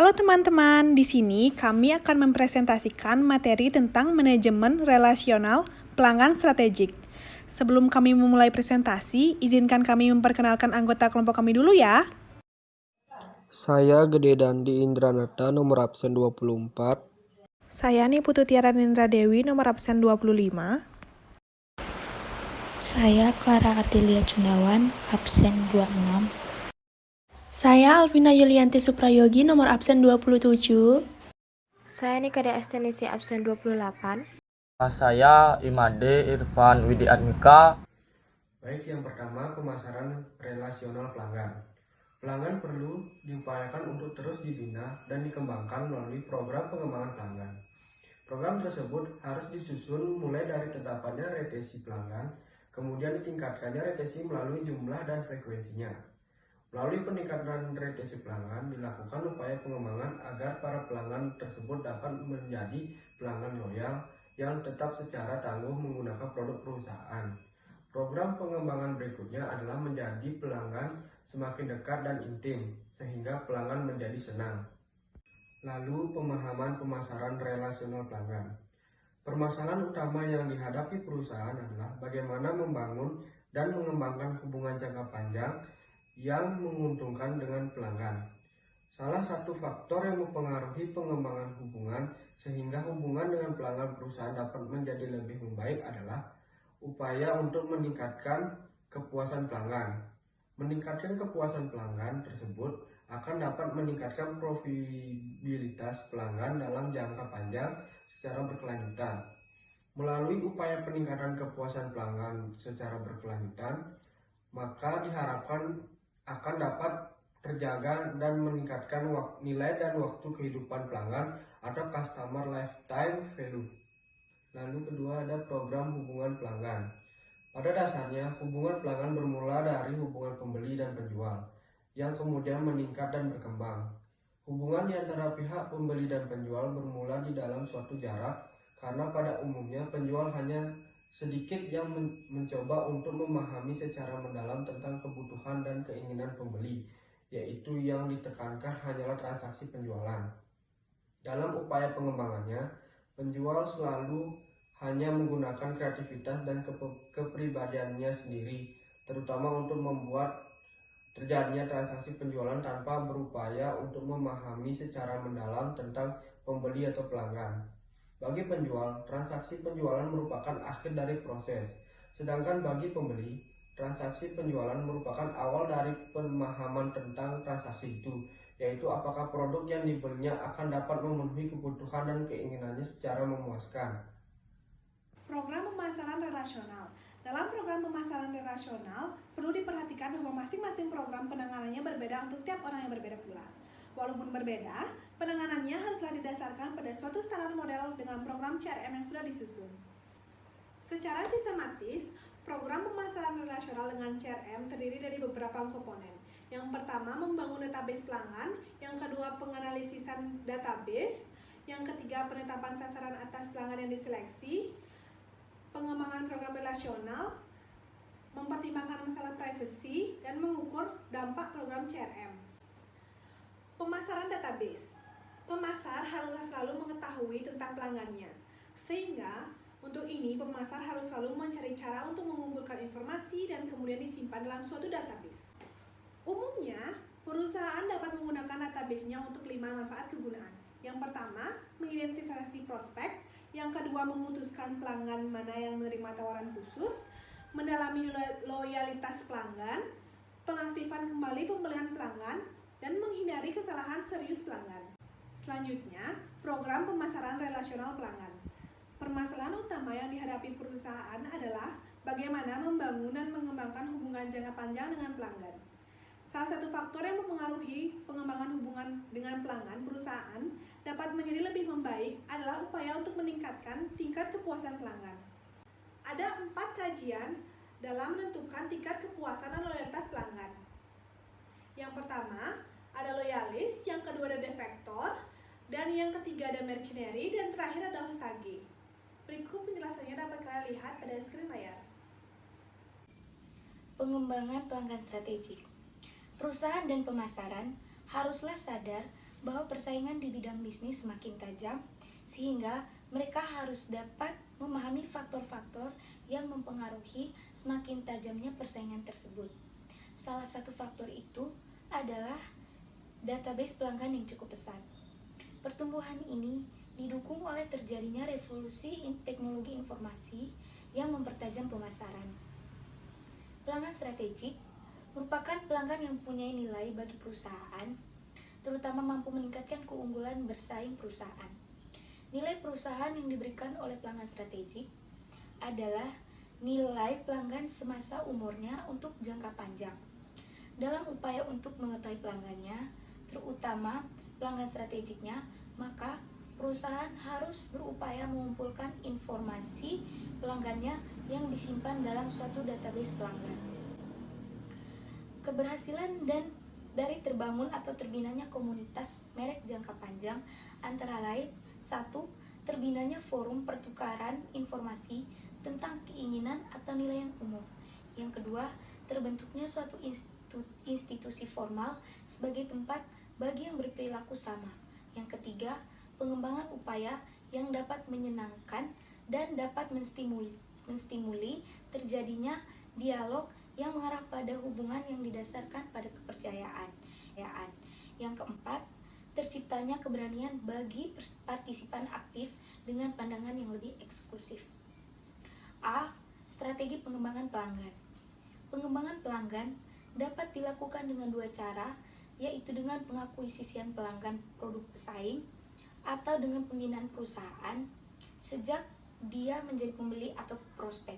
Halo teman-teman, di sini kami akan mempresentasikan materi tentang manajemen relasional pelanggan strategik. Sebelum kami memulai presentasi, izinkan kami memperkenalkan anggota kelompok kami dulu ya. Saya Gede Dandi Indranata, nomor absen 24. Saya Niputu Tiara Nindra Dewi, nomor absen 25. Saya Clara Ardelia Jundawan, absen 26. Saya Alvina Yulianti Suprayogi, nomor absen 27. Saya Nikada Estenisi, absen 28. Saya Imade Irfan Widiatmika. Baik, yang pertama pemasaran relasional pelanggan. Pelanggan perlu diupayakan untuk terus dibina dan dikembangkan melalui program pengembangan pelanggan. Program tersebut harus disusun mulai dari tetapnya retensi pelanggan, kemudian ditingkatkannya retensi melalui jumlah dan frekuensinya. Melalui peningkatan retensi pelanggan, dilakukan upaya pengembangan agar para pelanggan tersebut dapat menjadi pelanggan loyal yang tetap secara tangguh menggunakan produk perusahaan. Program pengembangan berikutnya adalah menjadi pelanggan semakin dekat dan intim, sehingga pelanggan menjadi senang. Lalu, pemahaman pemasaran relasional pelanggan. Permasalahan utama yang dihadapi perusahaan adalah bagaimana membangun dan mengembangkan hubungan jangka panjang yang menguntungkan dengan pelanggan. Salah satu faktor yang mempengaruhi pengembangan hubungan sehingga hubungan dengan pelanggan perusahaan dapat menjadi lebih membaik adalah upaya untuk meningkatkan kepuasan pelanggan. Meningkatkan kepuasan pelanggan tersebut akan dapat meningkatkan profitabilitas pelanggan dalam jangka panjang secara berkelanjutan. Melalui upaya peningkatan kepuasan pelanggan secara berkelanjutan, maka diharapkan akan dapat terjaga dan meningkatkan nilai dan waktu kehidupan pelanggan atau customer lifetime value. Lalu kedua ada program hubungan pelanggan. Pada dasarnya, hubungan pelanggan bermula dari hubungan pembeli dan penjual, yang kemudian meningkat dan berkembang. Hubungan di antara pihak pembeli dan penjual bermula di dalam suatu jarak, karena pada umumnya penjual hanya sedikit yang mencoba untuk memahami secara mendalam tentang kebutuhan dan keinginan pembeli, yaitu yang ditekankan hanyalah transaksi penjualan. Dalam upaya pengembangannya, penjual selalu hanya menggunakan kreativitas dan kepribadiannya sendiri, terutama untuk membuat terjadinya transaksi penjualan tanpa berupaya untuk memahami secara mendalam tentang pembeli atau pelanggan. Bagi penjual, transaksi penjualan merupakan akhir dari proses, sedangkan bagi pembeli, transaksi penjualan merupakan awal dari pemahaman tentang transaksi itu, yaitu apakah produk yang dibelinya akan dapat memenuhi kebutuhan dan keinginannya secara memuaskan. Program pemasaran relasional. Dalam program pemasaran relasional, perlu diperhatikan bahwa masing-masing program penanganannya berbeda untuk tiap orang yang berbeda pula. Walaupun berbeda, penanganannya haruslah didasarkan pada suatu standar model dengan program CRM yang sudah disusun. Secara sistematis, program pemasaran relasional dengan CRM terdiri dari beberapa komponen. Yang pertama, membangun database pelanggan. Yang kedua, penganalisisan database. Yang ketiga, penetapan sasaran atas pelanggan yang diseleksi. Pengembangan program relasional, mempertimbangkan masalah privacy, dan mengukur dampak program CRM. Pemasaran database. Pemasar haruslah selalu mengetahui tentang pelanggannya, sehingga untuk ini pemasar harus selalu mencari cara untuk mengumpulkan informasi dan kemudian disimpan dalam suatu database. Umumnya, perusahaan dapat menggunakan database-nya untuk 5 manfaat kegunaan. Yang pertama, mengidentifikasi prospek. Yang kedua, memutuskan pelanggan mana yang menerima tawaran khusus, mendalami loyalitas pelanggan, pengaktifan kembali pembelian pelanggan, dan menghindari kesalahan serius pelanggan. Selanjutnya, program pemasaran relasional pelanggan. Permasalahan utama yang dihadapi perusahaan adalah bagaimana membangun dan mengembangkan hubungan jangka panjang dengan pelanggan. Salah satu faktor yang mempengaruhi pengembangan hubungan dengan pelanggan perusahaan dapat menjadi lebih membaik adalah upaya untuk meningkatkan tingkat kepuasan pelanggan. Ada 4 kajian dalam menentukan tingkat kepuasan dan loyalitas pelanggan. Yang pertama, ada loyalis, yang kedua ada defektor, dan yang ketiga ada mercenary, dan terakhir ada hostage. Berikut penjelasannya dapat kalian lihat pada skrin layar. Pengembangan pelanggan strategik. Perusahaan dan pemasaran haruslah sadar bahwa persaingan di bidang bisnis semakin tajam, sehingga mereka harus dapat memahami faktor-faktor yang mempengaruhi semakin tajamnya persaingan tersebut. Salah satu faktor itu adalah database pelanggan yang cukup besar. Pertumbuhan ini didukung oleh terjadinya revolusi teknologi informasi yang mempertajam pemasaran. Pelanggan strategik merupakan pelanggan yang mempunyai nilai bagi perusahaan, terutama mampu meningkatkan keunggulan bersaing perusahaan. Nilai perusahaan yang diberikan oleh pelanggan strategik adalah nilai pelanggan semasa umurnya untuk jangka panjang. Dalam upaya untuk mengetahui pelanggannya, terutama pelanggan strategiknya, maka perusahaan harus berupaya mengumpulkan informasi pelanggannya yang disimpan dalam suatu database pelanggan. Keberhasilan dan dari terbangun atau terbinanya komunitas merek jangka panjang antara lain: 1. Terbinanya forum pertukaran informasi tentang keinginan atau nilai yang umum. Yang kedua, terbentuknya suatu institusi formal sebagai tempat bagi yang berperilaku sama. Yang ketiga, pengembangan upaya yang dapat menyenangkan dan dapat menstimuli terjadinya dialog yang mengarah pada hubungan yang didasarkan pada kepercayaan. Yang keempat, terciptanya keberanian bagi partisipan aktif dengan pandangan yang lebih eksklusif. A. Strategi pengembangan pelanggan. Pengembangan pelanggan dapat dilakukan dengan dua cara, yaitu dengan pengakuisisian pelanggan produk pesaing atau dengan pembinaan perusahaan sejak dia menjadi pembeli atau prospek.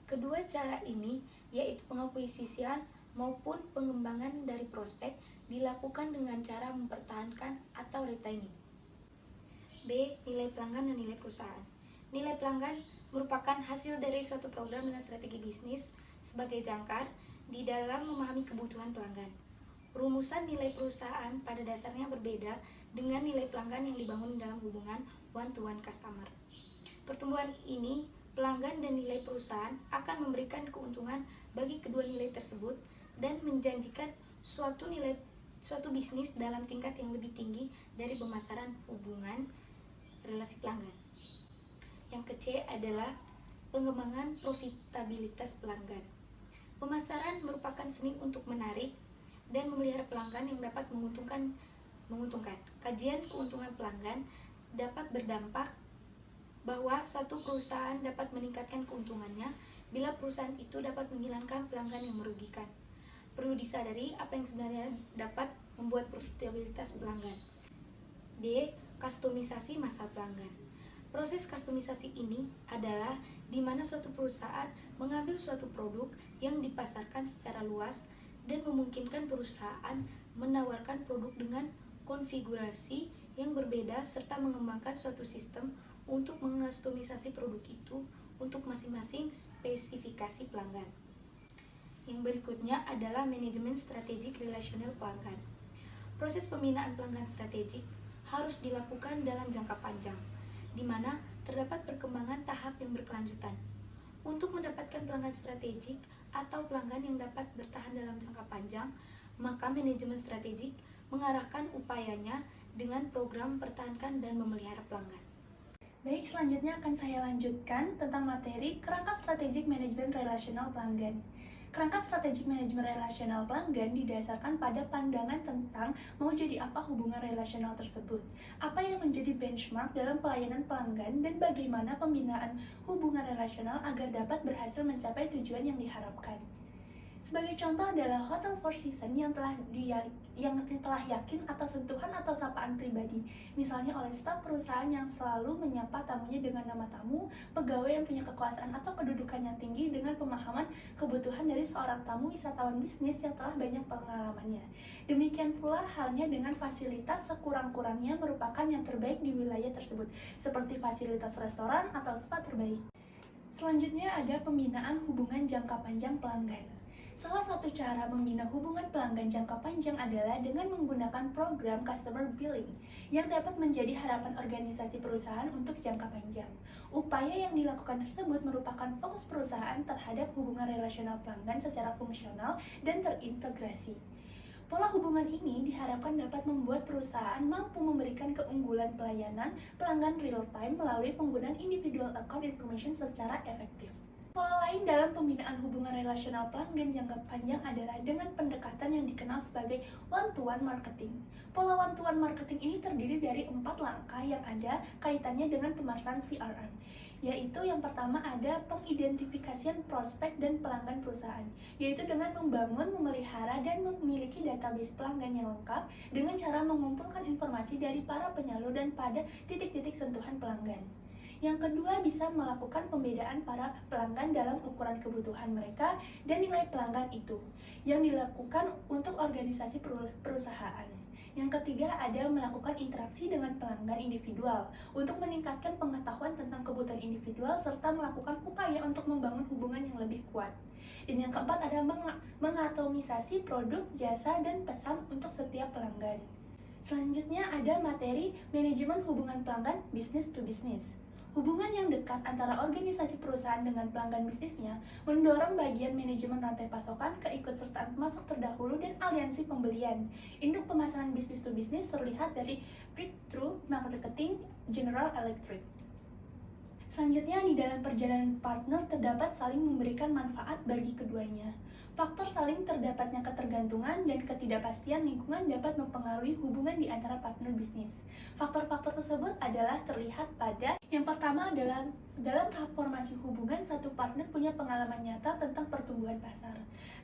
Kedua cara ini, yaitu pengakuisisian maupun pengembangan dari prospek, dilakukan dengan cara mempertahankan atau retaining. B. Nilai pelanggan dan nilai perusahaan. Nilai pelanggan merupakan hasil dari suatu program dengan strategi bisnis sebagai jangkar di dalam memahami kebutuhan pelanggan. Rumusan nilai perusahaan pada dasarnya berbeda dengan nilai pelanggan yang dibangun dalam hubungan one-to-one customer. Pertumbuhan ini, pelanggan dan nilai perusahaan akan memberikan keuntungan bagi kedua nilai tersebut dan menjanjikan suatu bisnis dalam tingkat yang lebih tinggi dari pemasaran hubungan relasi pelanggan. Yang ke-C adalah pengembangan profitabilitas pelanggan. Pemasaran merupakan seni untuk menarik dan memelihara pelanggan yang dapat menguntungkan. Kajian keuntungan pelanggan dapat berdampak bahwa satu perusahaan dapat meningkatkan keuntungannya bila perusahaan itu dapat menghilangkan pelanggan yang merugikan. Perlu disadari apa yang sebenarnya dapat membuat profitabilitas pelanggan. D. Kustomisasi masa pelanggan. Proses kustomisasi ini adalah di mana suatu perusahaan mengambil suatu produk yang dipasarkan secara luas dan memungkinkan perusahaan menawarkan produk dengan konfigurasi yang berbeda serta mengembangkan suatu sistem untuk mengustomisasi produk itu untuk masing-masing spesifikasi pelanggan. Yang berikutnya adalah manajemen strategik relasional pelanggan. Proses pembinaan pelanggan strategik harus dilakukan dalam jangka panjang, di mana terdapat perkembangan tahap yang berkelanjutan. Untuk mendapatkan pelanggan strategik atau pelanggan yang dapat bertahan dalam jangka panjang, maka manajemen strategik mengarahkan upayanya dengan program mempertahankan dan memelihara pelanggan. Baik, selanjutnya akan saya lanjutkan tentang materi kerangka strategik manajemen relasional pelanggan. Kerangka strategik manajemen relasional pelanggan didasarkan pada pandangan tentang mau jadi apa hubungan relasional tersebut, apa yang menjadi benchmark dalam pelayanan pelanggan, dan bagaimana pembinaan hubungan relasional agar dapat berhasil mencapai tujuan yang diharapkan. Sebagai contoh adalah Hotel Four Seasons yang telah yakin atas sentuhan atau sapaan pribadi, misalnya oleh staf perusahaan yang selalu menyapa tamunya dengan nama tamu, pegawai yang punya kekuasaan atau kedudukan yang tinggi dengan pemahaman kebutuhan dari seorang tamu wisatawan bisnis yang telah banyak pengalamannya. Demikian pula halnya dengan fasilitas sekurang-kurangnya merupakan yang terbaik di wilayah tersebut, seperti fasilitas restoran atau spa terbaik. Selanjutnya ada pembinaan hubungan jangka panjang pelanggan. Salah satu cara membina hubungan pelanggan jangka panjang adalah dengan menggunakan program customer billing yang dapat menjadi harapan organisasi perusahaan untuk jangka panjang. Upaya yang dilakukan tersebut merupakan fokus perusahaan terhadap hubungan relasional pelanggan secara fungsional dan terintegrasi. Pola hubungan ini diharapkan dapat membuat perusahaan mampu memberikan keunggulan pelayanan pelanggan real-time melalui penggunaan individual account information secara efektif. Pola lain dalam pembinaan hubungan relasional pelanggan jangka panjang adalah dengan pendekatan yang dikenal sebagai one-to-one marketing. Pola one-to-one marketing ini terdiri dari 4 langkah yang ada kaitannya dengan pemerasan CRM, yaitu yang pertama ada pengidentifikasian prospek dan pelanggan perusahaan, yaitu dengan membangun, memelihara, dan memiliki database pelanggan yang lengkap dengan cara mengumpulkan informasi dari para penyalur dan pada titik-titik sentuhan pelanggan. Yang kedua, bisa melakukan pembedaan para pelanggan dalam ukuran kebutuhan mereka dan nilai pelanggan itu, yang dilakukan untuk organisasi perusahaan. Yang ketiga, ada melakukan interaksi dengan pelanggan individual untuk meningkatkan pengetahuan tentang kebutuhan individual serta melakukan upaya untuk membangun hubungan yang lebih kuat. Dan yang keempat, ada mengatomisasi produk, jasa, dan pesan untuk setiap pelanggan. Selanjutnya ada materi manajemen hubungan pelanggan business to business. Hubungan yang dekat antara organisasi perusahaan dengan pelanggan bisnisnya mendorong bagian manajemen rantai pasokan, keikutsertaan pemasok terdahulu, dan aliansi pembelian. Induk pemasaran bisnis to bisnis terlihat dari Breakthrough Marketing General Electric. Selanjutnya, di dalam perjalanan partner terdapat saling memberikan manfaat bagi keduanya. Faktor saling terdapatnya ketergantungan dan ketidakpastian lingkungan dapat mempengaruhi hubungan di antara partner bisnis. Faktor-faktor tersebut adalah terlihat pada yang pertama adalah dalam tahap formasi hubungan, satu partner punya pengalaman nyata tentang pertumbuhan pasar.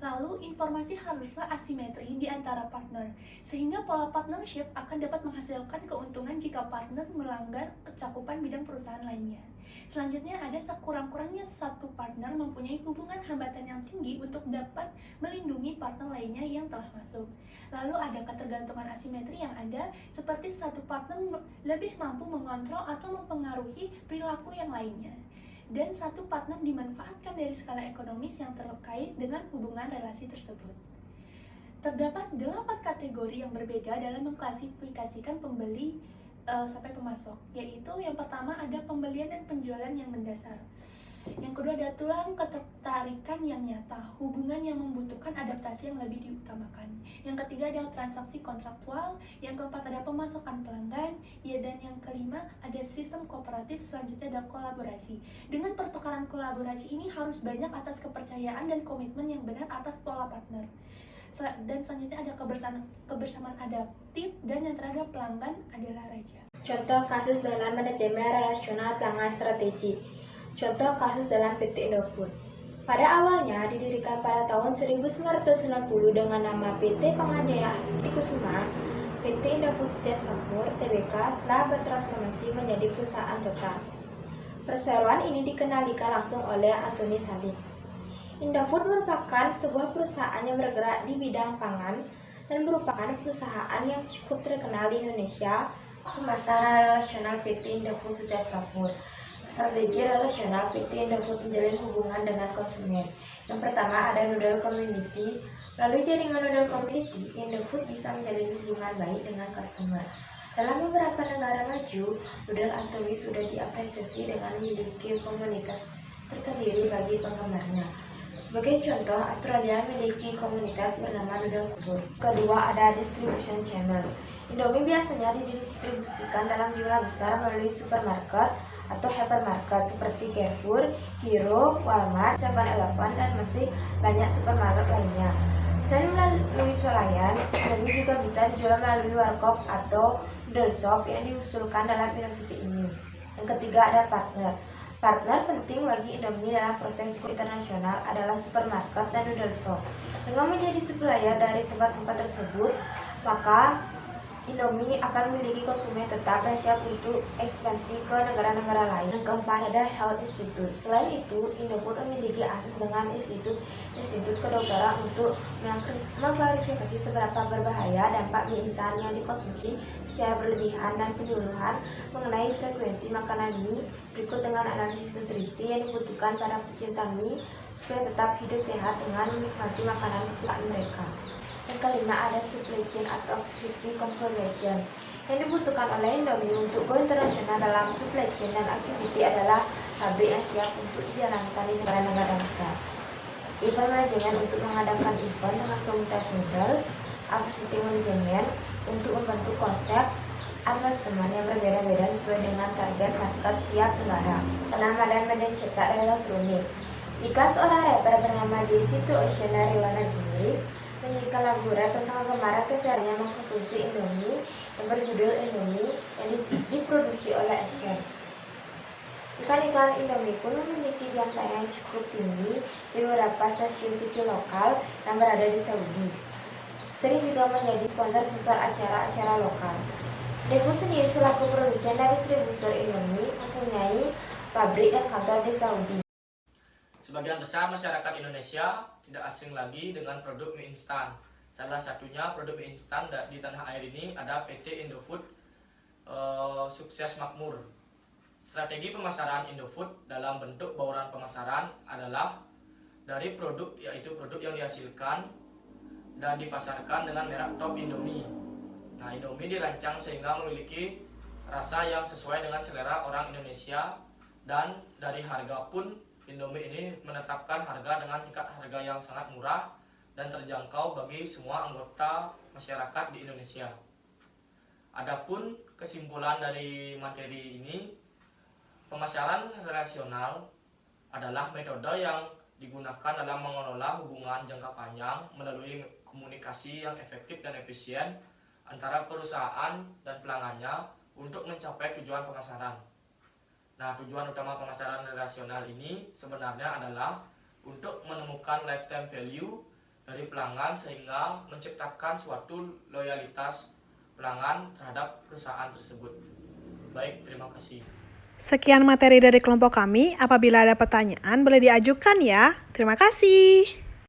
Lalu, informasi haruslah asimetri di antara partner, sehingga pola partnership akan dapat menghasilkan keuntungan jika partner melanggar kecakupan bidang perusahaan lainnya. Selanjutnya, ada sekurang-kurangnya satu partner mempunyai hubungan hambatan yang tinggi untuk dapat melindungi partner lainnya yang telah masuk. Lalu ada ketergantungan asimetri yang ada, seperti satu partner lebih mampu mengontrol atau mempengaruhi perilaku yang lainnya, dan satu partner dimanfaatkan dari skala ekonomis yang terkait dengan hubungan relasi tersebut. Terdapat 8 kategori yang berbeda dalam mengklasifikasikan pembeli sampai pemasok, yaitu yang pertama ada pembelian dan penjualan yang mendasar. Yang kedua ada tulang ketertarikan yang nyata, hubungan yang membutuhkan adaptasi yang lebih diutamakan. Yang ketiga ada transaksi kontraktual, yang keempat ada pemasokan pelanggan, dan yang kelima ada sistem kooperatif, selanjutnya ada kolaborasi. Dengan pertukaran kolaborasi ini harus banyak atas kepercayaan dan komitmen yang benar atas pola partner. Dan selanjutnya ada kebersamaan adaptif, dan yang terakhir pelanggan adalah raja. Contoh kasus dalam manajemen relasional pelanggan strategi. Contoh kasus dalam PT Indofood. Pada awalnya didirikan pada tahun 1990 dengan nama PT Pangajaya Kusuma, PT Indofood Sukcesor Tbk telah bertransformasi menjadi perusahaan total. Perseroan ini dikendalikan langsung oleh Antoni Salim. Indofood merupakan sebuah perusahaan yang bergerak di bidang pangan dan merupakan perusahaan yang cukup terkenal di Indonesia. Pemasaran relasional PT Indofood Sukcesor. Strategi relasional PT Indofood menjalin hubungan dengan konsumen. Yang pertama ada noodle community. Melalui jaringan noodle community, Indofood bisa menjalin hubungan baik dengan customer. Dalam beberapa negara maju, noodle atau mie sudah diapresiasi dengan memiliki komunitas tersendiri bagi penggemarnya. Sebagai contoh, Australia memiliki komunitas bernama Noodle Kubur. Kedua, ada distribution channel. Indomie biasanya didistribusikan dalam jumlah besar melalui supermarket atau hypermarket seperti Carrefour, Hero, Walmart, 7-Eleven, dan masih banyak supermarket lainnya. Selain melalui swalayan, Indomie juga bisa dijual melalui warkop atau noodle shop yang diusulkan dalam inovasi ini. Yang ketiga, ada partner. Partner penting bagi Indomie dalam proses go internasional adalah supermarket dan noodle shop. Dengan menjadi supplier dari tempat-tempat tersebut, maka Indomie akan memiliki konsumen tetap dan siap untuk ekspansi ke negara-negara lain. Yang keempat ada Health Institute. Selain itu, Indofood memiliki akses dengan institut kedokteran untuk mengklarifikasi seberapa berbahaya dampak mie instan yang dikonsumsi secara berlebihan dan penyuluhan mengenai frekuensi makanan mie berikut dengan analisis nutrisi yang dibutuhkan para pecinta mie supaya tetap hidup sehat dengan menikmati makanan kesukaan mereka. Yang kelima ada supply chain atau activity confirmation. Yang dibutuhkan oleh Indomie untuk go internasional dalam supply chain dan activity adalah pabrik yang siap untuk dijalankan di negara-negara besar. Event manajemen untuk mengadakan event dengan komunitas noodle, atau sistem manajemen untuk membentuk konsep atau skema yang berbeda-beda sesuai dengan target market tiap negara. Nama dan media cetak dan elektronik. Iklan seorang rapper bernama Daisy to Oceana Riwana Inggris menyanyikan lagu rap tentang kegemaran kesehariannya mengkonsumsi Indomie yang berjudul Indomie yang diproduksi oleh Asian. Iklan-iklan Indomie pun memiliki jam tayang cukup tinggi di beberapa stasiun TV lokal yang berada di Saudi. Sering juga menjadi sponsor besar acara-acara lokal. Deku sendiri selaku produsen dan distributor Indomie mempunyai pabrik dan kantor di Saudi. Sebagian besar masyarakat Indonesia tidak asing lagi dengan produk mie instan. Salah satunya produk mie instan di tanah air ini ada PT Indofood Sukses Makmur. Strategi pemasaran Indofood dalam bentuk bauran pemasaran adalah dari produk, yaitu produk yang dihasilkan dan dipasarkan dengan merek Top Indomie. Nah, Indomie dirancang sehingga memiliki rasa yang sesuai dengan selera orang Indonesia, dan dari harga pun Indomie ini menetapkan harga dengan tingkat harga yang sangat murah dan terjangkau bagi semua anggota masyarakat di Indonesia. Adapun kesimpulan dari materi ini, pemasaran relasional adalah metode yang digunakan dalam mengelola hubungan jangka panjang melalui komunikasi yang efektif dan efisien antara perusahaan dan pelanggannya untuk mencapai tujuan pemasaran. Nah, tujuan utama pemasaran relasional ini sebenarnya adalah untuk menemukan lifetime value dari pelanggan sehingga menciptakan suatu loyalitas pelanggan terhadap perusahaan tersebut. Baik, terima kasih. Sekian materi dari kelompok kami. Apabila ada pertanyaan, boleh diajukan ya. Terima kasih.